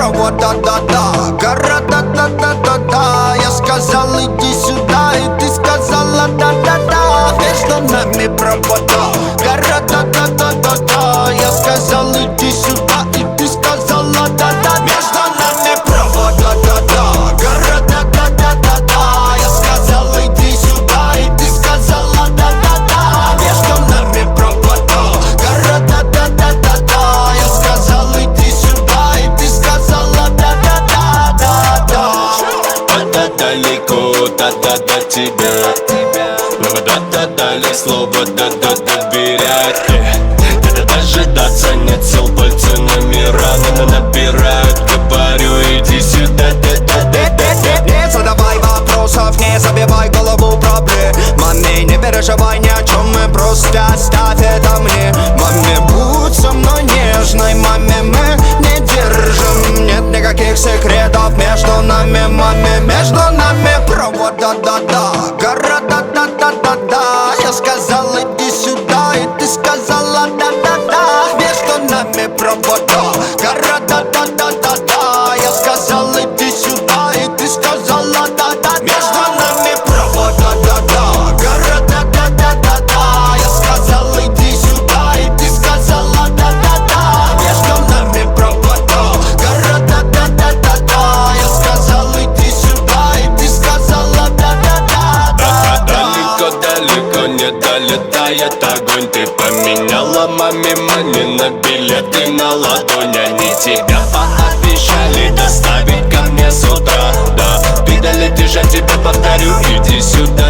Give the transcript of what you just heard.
провод, да-да-да. Гора, да-да-да-да-да. Я сказал, иди сюда, и ты сказала, да-да-да. Между нами провода. Гора, да-да-да-да-да. Я сказал, иди сюда, и ты сказала, да-да-да. Между нами провода, да-да. Гора, да-да-да-да-да. Я сказал, иди сюда, и ты сказала, да-да-да. Между нами провода. Гора, да-да-да-да-да. Я сказал, иди сюда, и ты сказала, да-да-да-да-да. Да-да далеко, да-да до тебя. Но да-да дали слово, да-да доверять. Да-да дожидаться нет сил, пальцы номера набирают. Говорю, иди сюда, да-да-да-да-да. Не задавай вопросов, не забивай голову проблемами. Не переживай ни о чем, мы просто оставь это мне. Маме, будь со мной нежной, маме, мы не держим. Нет никаких секретов между нами, маме. Между нами провод, да-да-да. Гора, да-да-да-да-да. Я сказал, иди сюда, и ты сказала, да-да-да. Между нами провод, гора, да-да-да-да-да. Я сказал, иди сюда, и ты сказала, да-да-да. Между нами провод, да-да-да. Гора, да-да-да-да-да. Я сказал, иди сюда, и ты сказала, да-да-да. Между нами провод, гора, да-да-да-да-да. Я сказал, иди сюда, и ты сказала, да-да-да. Далеко-далеко не долетает огонь. Ты поменяла маме мани на билеты на ладонь. Они тебя пообещали доставить ко мне с утра. Да, ты долетишь, я тебе повторю, иди сюда.